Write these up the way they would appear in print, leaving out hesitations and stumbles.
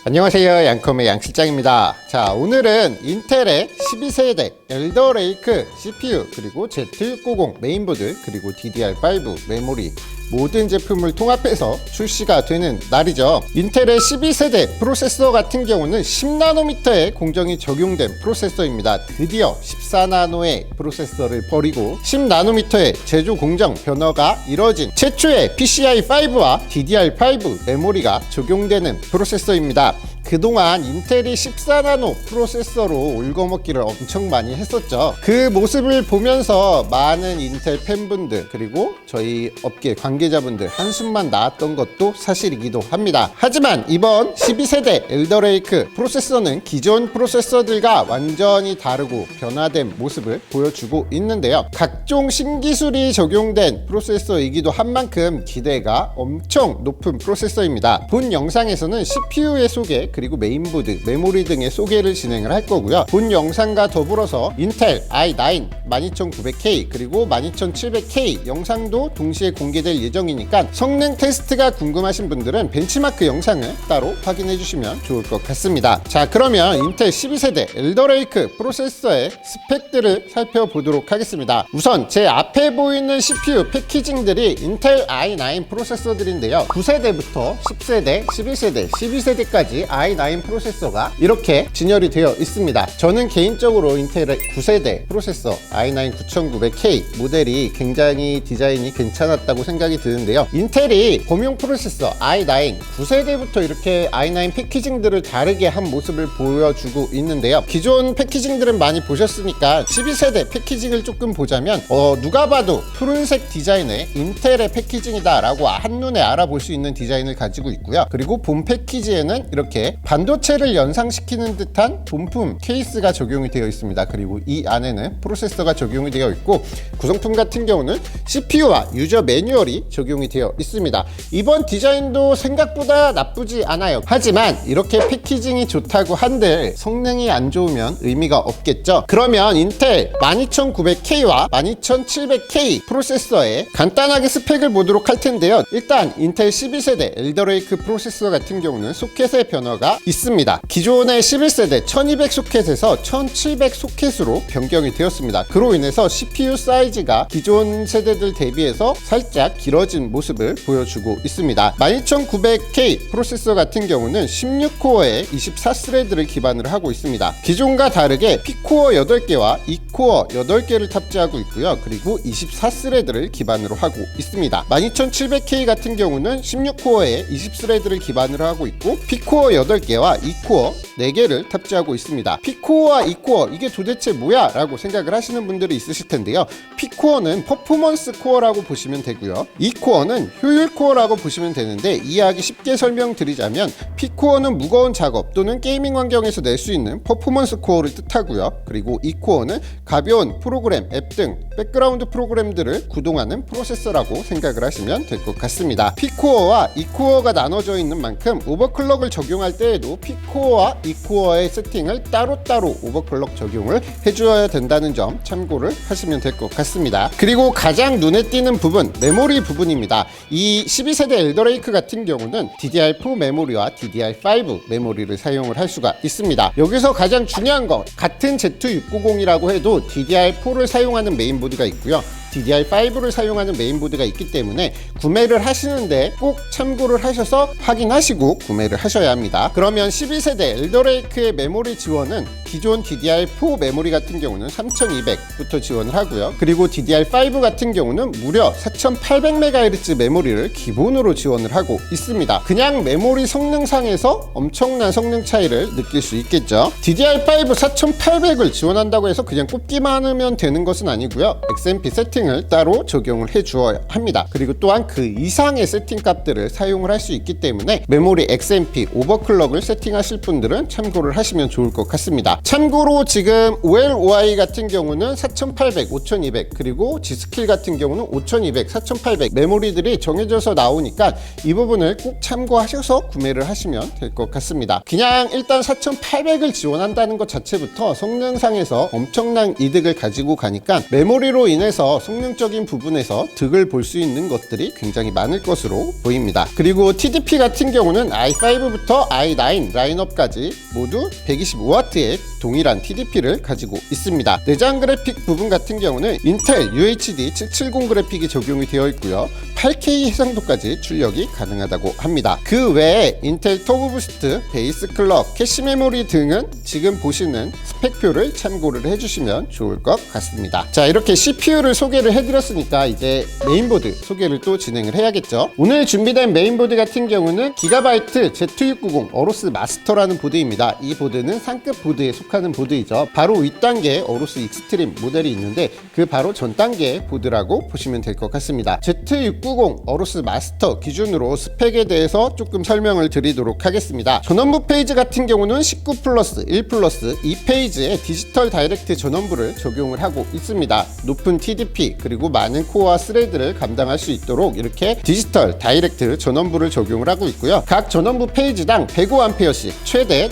안녕하세요, 양컴의 양실장입니다. 자, 오늘은 인텔의 12세대 엘더 레이크 CPU 그리고 Z690 메인보드 그리고 DDR5 메모리 모든 제품을 통합해서 출시가 되는 날이죠. 인텔의 12세대 프로세서 같은 경우는 10나노미터의 공정이 적용된 프로세서입니다. 드디어 14나노의 프로세서를 버리고 10나노미터의 제조 공정 변화가 이뤄진 최초의 PCI5와 DDR5 메모리가 적용되는 프로세서입니다. 그동안 인텔이 14나노 프로세서로 울거먹기를 엄청 많이 했었죠. 그 모습을 보면서 많은 인텔 팬분들 그리고 저희 업계 관계자분들 한숨만 나왔던 것도 사실이기도 합니다. 하지만 이번 12세대 엘더레이크 프로세서는 기존 프로세서들과 완전히 다르고 변화된 모습을 보여주고 있는데요. 각종 신기술이 적용된 프로세서이기도 한 만큼 기대가 엄청 높은 프로세서입니다. 본 영상에서는 CPU의 소개 그리고 메인보드, 메모리 등의 소개를 진행을 할 거고요. 본 영상과 더불어서 인텔 i9 12900K 그리고 12700K 영상도 동시에 공개될 예정이니까 성능 테스트가 궁금하신 분들은 벤치마크 영상을 따로 확인해 주시면 좋을 것 같습니다. 자, 그러면 인텔 12세대 엘더레이크 프로세서의 스펙들을 살펴보도록 하겠습니다. 우선 제 앞에 보이는 CPU 패키징들이 인텔 i9 프로세서들인데요. 9세대부터 10세대, 11세대, 12세대까지 i9 프로세서가 이렇게 진열이 되어 있습니다. 저는 개인적으로 인텔의 9세대 프로세서 i9 9900K 모델이 굉장히 디자인이 괜찮았다고 생각이 드는데요. 인텔이 범용 프로세서 i9 9세대부터 이렇게 i9 패키징들을 다르게 한 모습을 보여주고 있는데요. 기존 패키징들은 많이 보셨으니까 12세대 패키징을 조금 보자면 누가 봐도 푸른색 디자인의 인텔의 패키징이다 라고 한눈에 알아볼 수 있는 디자인을 가지고 있고요. 그리고 본 패키지에는 이렇게 반도체를 연상시키는 듯한 본품 케이스가 적용이 되어 있습니다. 그리고 이 안에는 프로세서가 적용이 되어 있고 구성품 같은 경우는 CPU와 유저 매뉴얼이 적용이 되어 있습니다. 이번 디자인도 생각보다 나쁘지 않아요. 하지만 이렇게 패키징이 좋다고 한들 성능이 안 좋으면 의미가 없겠죠. 그러면 인텔 12900K와 12700K 프로세서의 간단하게 스펙을 보도록 할 텐데요. 일단 인텔 12세대 엘더레이크 프로세서 같은 경우는 소켓의 변화가 있습니다. 기존의 11세대 1200 소켓에서 1700 소켓으로 변경이 되었습니다. 그로 인해서 CPU 사이즈가 기존 세대들 대비해서 살짝 길어진 모습을 보여주고 있습니다. 12900K 프로세서 같은 경우는 16코어에 24스레드를 기반으로 하고 있습니다. 기존과 다르게 P코어 8개와 E코어 8개를 탑재하고 있고요. 그리고 24스레드를 기반으로 하고 있습니다. 12700K 같은 경우는 16코어에 20스레드를 기반으로 하고 있고 P코어 8개와 E코어 4개를 탑재하고 있습니다. P코어와 E코어 이게 도대체 뭐야? 라고 생각을 하시는 분들이 있으실 텐데요. P코어는 퍼포먼스 코어라고 보시면 되고요. E코어는 효율 코어라고 보시면 되는데 이해하기 쉽게 설명드리자면 P코어는 무거운 작업 또는 게이밍 환경에서 낼 수 있는 퍼포먼스 코어를 뜻하고요. 그리고 E코어는 가벼운 프로그램, 앱 등 백그라운드 프로그램들을 구동하는 프로세서라고 생각을 하시면 될 것 같습니다. P코어와 E코어가 나눠져 있는 만큼 오버클럭을 적용할 때에도 P코어와 E코어의 세팅을 따로따로 오버클럭 적용을 해줘야 된다는 점 참고를 하시면 될 것 같습니다. 그리고 가장 눈에 띄는 부분, 메모리 부분입니다. 이 12세대 엘더레이크 같은 경우는 DDR4 메모리와 DDR5 메모리를 사용을 할 수가 있습니다. 여기서 가장 중요한 것, 같은 Z690이라고 해도 DDR4를 사용하는 메인보드가 있고요. DDR5를 사용하는 메인보드가 있기 때문에 구매를 하시는데 꼭 참고를 하셔서 확인하시고 구매를 하셔야 합니다. 그러면 12세대 엘더레이크의 메모리 지원은 기존 DDR4 메모리 같은 경우는 3200부터 지원을 하고요. 그리고 DDR5 같은 경우는 무려 4800MHz 메모리를 기본으로 지원을 하고 있습니다. 그냥 메모리 성능상에서 엄청난 성능 차이를 느낄 수 있겠죠. DDR5 4800을 지원한다고 해서 그냥 꼽기만 하면 되는 것은 아니고요. XMP 세팅을 따로 적용을 해 주어야 합니다. 그리고 또한 그 이상의 세팅 값들을 사용을 할 수 있기 때문에 메모리 XMP 오버클럭을 세팅하실 분들은 참고를 하시면 좋을 것 같습니다. 참고로 지금 OLOI 같은 경우는 4800, 5200 그리고 G스킬 같은 경우는 5200, 4800 메모리들이 정해져서 나오니까 이 부분을 꼭 참고하셔서 구매를 하시면 될 것 같습니다. 그냥 일단 4800을 지원한다는 것 자체부터 성능상에서 엄청난 이득을 가지고 가니까 메모리로 인해서 성능적인 부분에서 득을 볼 수 있는 것들이 굉장히 많을 것으로 보입니다. 그리고 TDP 같은 경우는 i5부터 i9 라인업까지 모두 125W의 동일한 TDP를 가지고 있습니다. 내장 그래픽 부분 같은 경우는 인텔 UHD 770 그래픽이 적용이 되어 있고요. 8K 해상도까지 출력이 가능하다고 합니다. 그 외에 인텔 터보 부스트, 베이스 클럭, 캐시 메모리 등은 지금 보시는 스펙표를 참고를 해주시면 좋을 것 같습니다. 자, 이렇게 CPU를 소개를 해드렸으니까 이제 메인보드 소개를 또 진행을 해야겠죠. 오늘 준비된 메인보드 같은 경우는 기가바이트 Z690 어로스 마스터라는 보드입니다. 이 보드는 상급 보드에 속하는 보드이죠. 바로 윗단계 어로스 익스트림 모델이 있는데 그 바로 전 단계 보드라고 보시면 될 것 같습니다. Z690 어로스 마스터 기준으로 스펙에 대해서 조금 설명을 드리도록 하겠습니다. 전원부 페이지 같은 경우는 19 플러스 1 플러스 2페이지에 디지털 다이렉트 전원부를 적용을 하고 있습니다. 높은 TDP 그리고 많은 코어와 스레드를 감당할 수 있도록 이렇게 디지털 다이렉트 전원부를 적용을 하고 있고요. 각 전원부 페이지당 105A씩 최대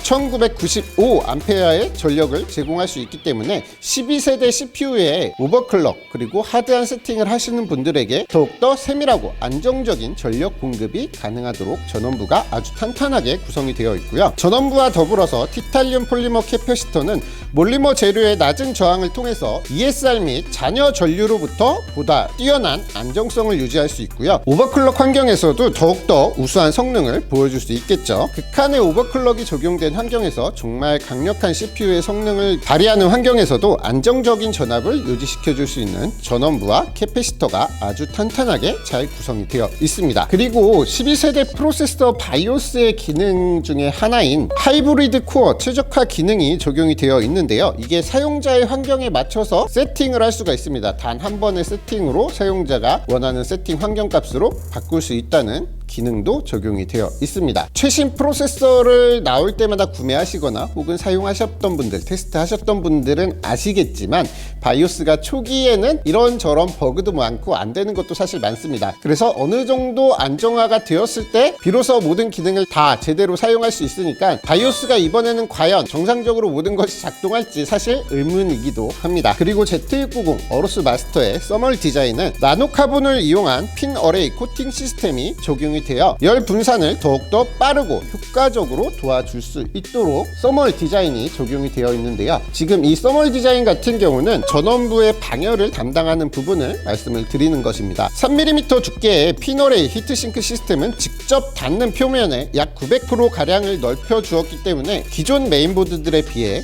1995A의 전력을 제공할 수 있기 때문에 12세대 CPU에 오버클럭 그리고 하드한 세팅을 하시는 분들에게 더욱더 세밀하고 안정적인 전력 공급이 가능하도록 전원부가 아주 탄탄하게 구성이 되어 있고요. 전원부와 더불어서 티탈리움 폴리머 캐패시터는 몰리머 재료의 낮은 저항을 통해서 ESR 및 잔여 전류로부터 보다 뛰어난 안정성을 유지할 수 있고요. 오버클럭 환경에서도 더욱더 우수한 성능을 보여줄 수 있겠죠. 극한의 오버클럭이 적용된 환경에서 정말 강력한 CPU의 성능을 발휘하는 환경에서도 안정적인 전압을 유지시켜 줄 수 있는 전원부와 캐패시터가 아주 탄탄하게 잘 구성이 되어 있습니다. 그리고 12세대 프로세서 바이오스의 기능 중에 하나인 하이브리드 코어 최적화 기능이 적용이 되어 있는데요. 이게 사용자의 환경에 맞춰서 세팅을 할 수가 있습니다. 단 한 번의 세팅으로 사용자가 원하는 세팅 환경값으로 바꿀 수 있다는 기능도 적용이 되어 있습니다. 최신 프로세서를 나올 때마다 구매하시거나 혹은 사용하셨던 분들, 테스트하셨던 분들은 아시겠지만 바이오스가 초기에는 이런저런 버그도 많고 안 되는 것도 사실 많습니다. 그래서 어느 정도 안정화가 되었을 때 비로소 모든 기능을 다 제대로 사용할 수 있으니까 바이오스가 이번에는 과연 정상적으로 모든 것이 작동할지 사실 의문이기도 합니다. 그리고 Z690 어로스 마스터의 서멀 디자인은 나노카본을 이용한 핀 어레이 코팅 시스템이 적용이 되어 열 분산을 더욱더 빠르고 효과적으로 도와줄 수 있도록 서멀 디자인이 적용이 되어 있는데요. 지금 이 서멀 디자인 같은 경우는 전원부의 방열을 담당하는 부분을 말씀을 드리는 것입니다. 3mm 두께의 핀어레이 히트싱크 시스템은 직접 닿는 표면에 약 900% 가량을 넓혀 주었기 때문에 기존 메인보드들에 비해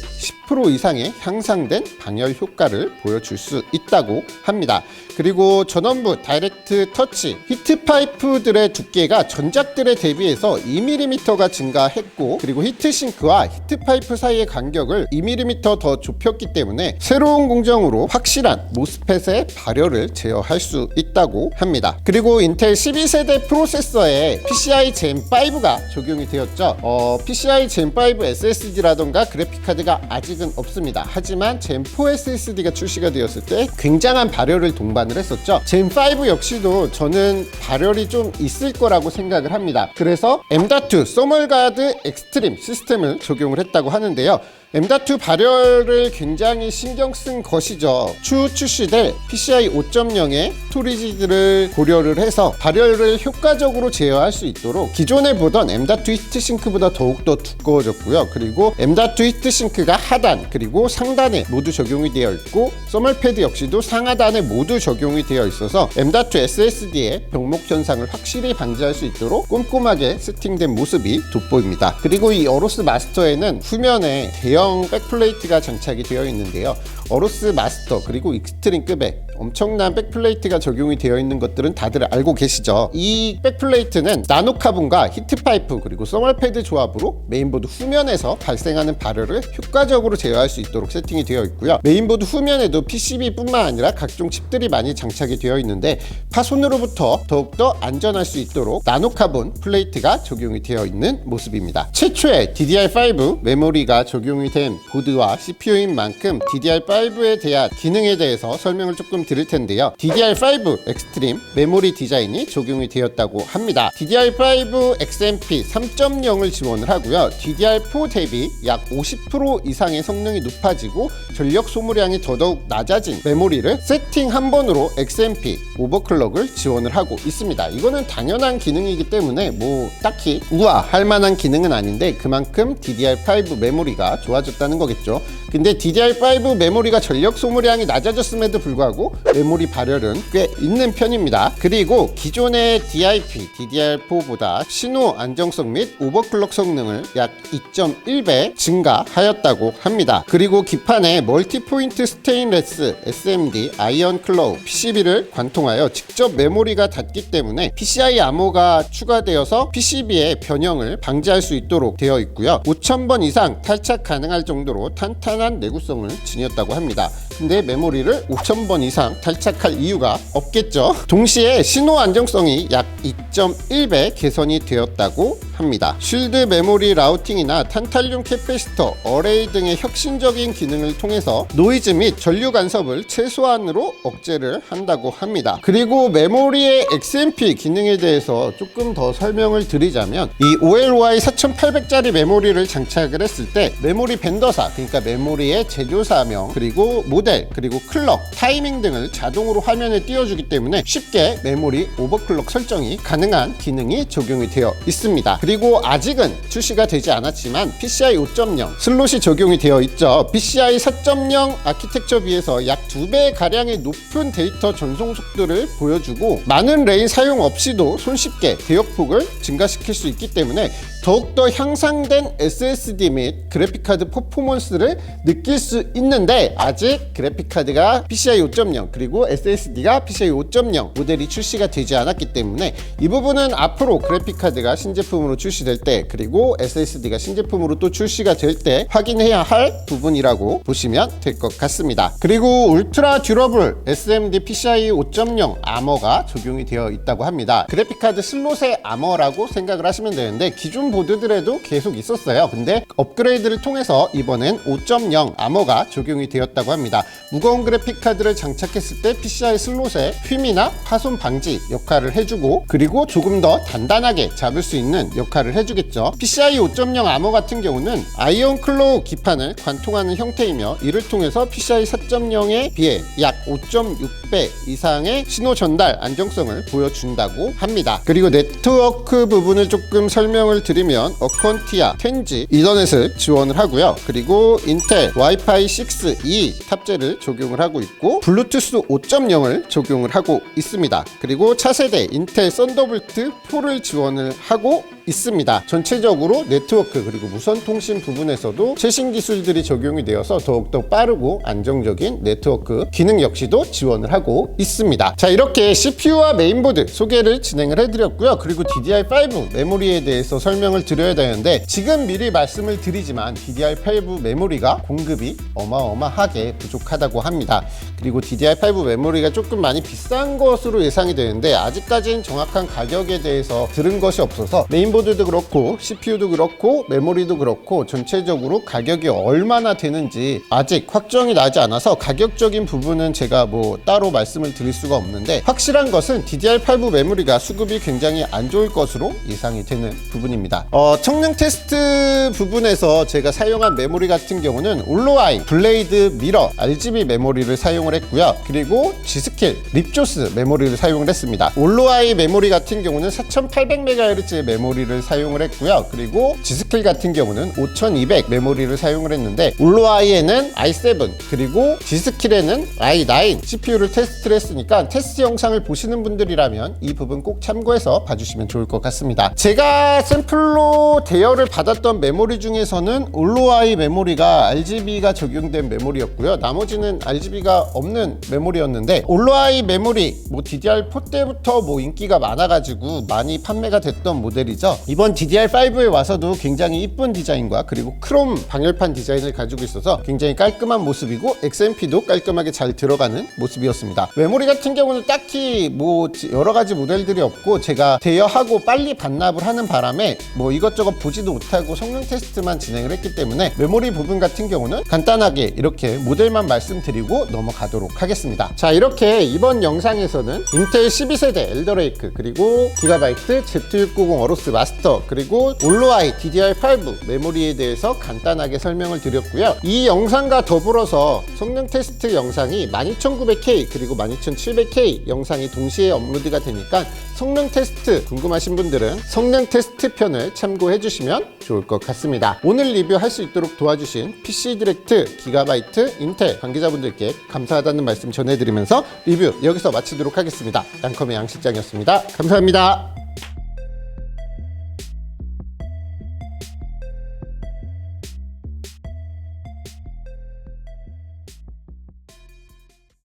10% 이상의 향상된 방열 효과를 보여줄 수 있다고 합니다. 그리고 전원부 다이렉트 터치 히트 파이프들의 두께가 전작들에 대비해서 2mm가 증가했고 그리고 히트싱크와 히트 파이프 사이의 간격을 2mm 더 좁혔기 때문에 새로운 공정으로 확실한 모스펫의 발열을 제어할 수 있다고 합니다. 그리고 인텔 12세대 프로세서에 PCI Gen5가 적용이 되었죠. PCI Gen5 SSD라던가 그래픽카드가 아직은 없습니다. 하지만 Gen4 SSD가 출시가 되었을 때 굉장한 발열을 동반을 했었죠. Gen5 역시도 저는 발열이 좀 있을 거라고 생각을 합니다. 그래서 M.2 서멀가드 엑스트림 시스템을 적용을 했다고 하는데요. M.2 발열을 굉장히 신경 쓴 것이죠. 추후 출시될 PCI 5.0의 스토리지들을 고려를 해서 발열을 효과적으로 제어할 수 있도록 기존에 보던 M.2 히트싱크보다 더욱더 두꺼워졌고요. 그리고 M.2 히트싱크가 하단 그리고 상단에 모두 적용이 되어 있고 서멀패드 역시도 상하단에 모두 적용이 되어 있어서 M.2 SSD의 병목 현상을 확실히 방지할 수 있도록 꼼꼼하게 세팅된 모습이 돋보입니다. 그리고 이 어로스 마스터에는 후면에 대형 백플레이트가 장착이 되어 있는데요. 어로스 마스터 그리고 익스트림급의 엄청난 백플레이트가 적용이 되어 있는 것들은 다들 알고 계시죠. 이 백플레이트는 나노카본과 히트파이프 그리고 서멀패드 조합으로 메인보드 후면에서 발생하는 발열을 효과적으로 제어할 수 있도록 세팅이 되어 있고요. 메인보드 후면에도 PCB뿐만 아니라 각종 칩들이 많이 장착이 되어 있는데 파손으로부터 더욱더 안전할 수 있도록 나노카본 플레이트가 적용이 되어 있는 모습입니다. 최초의 DDR5 메모리가 적용이 된 보드와 CPU인 만큼 DDR5에 대한 기능에 대해서 설명을 조금 말씀드릴 텐데요. DDR5 엑스트림 메모리 디자인이 적용이 되었다고 합니다. DDR5 XMP 3.0을 지원을 하고요. DDR4 대비 약 50% 이상의 성능이 높아지고 전력 소모량이 더더욱 낮아진 메모리를 세팅 한 번으로 XMP 오버클럭을 지원을 하고 있습니다. 이거는 당연한 기능이기 때문에 뭐 딱히 우아할 만한 기능은 아닌데 그만큼 DDR5 메모리가 좋아졌다는 거겠죠. 근데 DDR5 메모리가 전력 소모량이 낮아졌음에도 불구하고 메모리 발열은 꽤 있는 편입니다. 그리고 기존의 DIP, DDR4보다 신호 안정성 및 오버클럭 성능을 약 2.1배 증가하였다고 합니다. 그리고 기판에 멀티포인트 스테인레스 SMD 아이언 클로우 PCB를 관통하여 직접 메모리가 닿기 때문에 PCI 암호가 추가되어서 PCB의 변형을 방지할 수 있도록 되어 있고요. 5000번 이상 탈착 가능할 정도로 탄탄한 내구성을 지녔다고 합니다. 근데 메모리를 5000번 이상 탈착할 이유가 없겠죠. 동시에 신호 안정성이 약 2.1배 개선이 되었다고 합니다. 쉴드 메모리 라우팅이나 탄탈륨 캐패시터, 어레이 등의 혁신적인 기능을 통해서 노이즈 및 전류 간섭을 최소한으로 억제를 한다고 합니다. 그리고 메모리의 XMP 기능에 대해서 조금 더 설명을 드리자면 이 OLY 4800짜리 메모리를 장착을 했을 때 메모리 벤더사, 그러니까 메모리의 제조사명, 그리고 모델, 그리고 클럭, 타이밍 등을 자동으로 화면에 띄워주기 때문에 쉽게 메모리 오버클럭 설정이 가능한 기능이 적용이 되어 있습니다. 그리고 아직은 출시가 되지 않았지만 PCI 5.0 슬롯이 적용이 되어 있죠. PCI 4.0 아키텍처 비해서 약 2배 가량의 높은 데이터 전송 속도를 보여주고 많은 레인 사용 없이도 손쉽게 대역폭을 증가시킬 수 있기 때문에 더욱더 향상된 SSD 및 그래픽카드 퍼포먼스를 느낄 수 있는데 아직 그래픽카드가 PCI 5.0 그리고 SSD가 PCI 5.0 모델이 출시가 되지 않았기 때문에 이 부분은 앞으로 그래픽카드가 신제품으로 출시될 때 그리고 SSD가 신제품으로 또 출시가 될 때 확인해야 할 부분이라고 보시면 될 것 같습니다. 그리고 울트라 듀러블 SMD PCI 5.0 아머가 적용이 되어 있다고 합니다. 그래픽카드 슬롯의 아머라고 생각을 하시면 되는데 기존 보드들에도 계속 있었어요. 근데 업그레이드를 통해서 이번엔 5.0 아머가 적용이 되었다고 합니다. 무거운 그래픽카드를 장착했을 때 PCI 슬롯의 휨이나 파손 방지 역할을 해주고 그리고 조금 더 단단하게 잡을 수 있는 역할을 해주겠죠. PCI 5.0 아머 같은 경우는 아이언 클로우 기판을 관통하는 형태이며 이를 통해서 PCI 4.0에 비해 약 5.6배 이상의 신호 전달 안정성을 보여준다고 합니다. 그리고 네트워크 부분을 조금 설명을 드리면 어컨티아, 텐지, 이더넷을 지원을 하고요. 그리고 인텔 와이파이 6E 탑재를 적용을 하고 있고 블루투스 5.0을 적용을 하고 있습니다. 그리고 차세대 인텔 썬더볼트 4를 지원을 하고 있습니다. 전체적으로 네트워크 그리고 무선 통신 부분에서도 최신 기술들이 적용이 되어서 더욱더 빠르고 안정적인 네트워크 기능 역시도 지원을 하고 있습니다. 자, 이렇게 CPU와 메인보드 소개를 진행을 해드렸고요. 그리고 DDR5 메모리에 대해서 설명을 드려야 되는데 지금 미리 말씀을 드리지만 DDR5 메모리가 공급이 어마어마하게 부족하다고 합니다. 그리고 DDR5 메모리가 조금 많이 비싼 것으로 예상이 되는데 아직까지는 정확한 가격에 대해서 들은 것이 없어서 메인보드도 그렇고 CPU도 그렇고 메모리도 그렇고 전체적으로 가격이 얼마나 되는지 아직 확정이 나지 않아서 가격적인 부분은 제가 뭐 따로 말씀을 드릴 수가 없는데 확실한 것은 DDR5 메모리가 수급이 굉장히 안 좋을 것으로 예상이 되는 부분입니다. 성능 테스트 부분에서 제가 사용한 메모리 같은 경우는 올로아이, 블레이드 미러, RGB 메모리를 사용을 했고요. 그리고 G스킬, 립조스 메모리를 사용을 했습니다. 올로아이 메모리 같은 경우는 4800MHz의 메모리를 사용을 했고요. 그리고 G스킬 같은 경우는 5200 메모리를 사용을 했는데 올로아이에는 i7 그리고 G스킬에는 i9 CPU를 테스트를 했으니까 테스트 영상을 보시는 분들이라면 이 부분 꼭 참고해서 봐주시면 좋을 것 같습니다. 제가 샘플로 대여를 받았던 메모리 중에서는 올로아이 메모리가 RGB가 적용된 메모리였고요. 나머지는 RGB가 없는 메모리였는데 올로아이 메모리 DDR4 때부터 인기가 많아가지고 많이 판매가 됐던 모델이죠. 있고요. 이번 DDR5에 와서도 굉장히 이쁜 디자인과 그리고 크롬 방열판 디자인을 가지고 있어서 굉장히 깔끔한 모습이고 XMP도 깔끔하게 잘 들어가는 모습이었습니다. 메모리 같은 경우는 딱히 뭐 여러 가지 모델들이 없고 제가 대여하고 빨리 반납을 하는 바람에 뭐 이것저것 보지도 못하고 성능 테스트만 진행을 했기 때문에 메모리 부분 같은 경우는 간단하게 이렇게 모델만 말씀드리고 넘어가도록 하겠습니다. 자, 이렇게 이번 영상에서는 인텔 12세대 엘더레이크 그리고 기가바이트 Z690 어로스 마스터 그리고 올로아이 DDR5 메모리에 대해서 간단하게 설명을 드렸고요. 이 영상과 더불어서 성능 테스트 영상이 12900K 그리고 12700K 영상이 동시에 업로드가 되니까 성능 테스트 궁금하신 분들은 성능 테스트 편을 참고해 주시면 좋을 것 같습니다. 오늘 리뷰할 수 있도록 도와주신 PC디렉트, 기가바이트, 인텔 관계자분들께 감사하다는 말씀 전해드리면서 리뷰 여기서 마치도록 하겠습니다. 양컴의 양실장이었습니다. 감사합니다.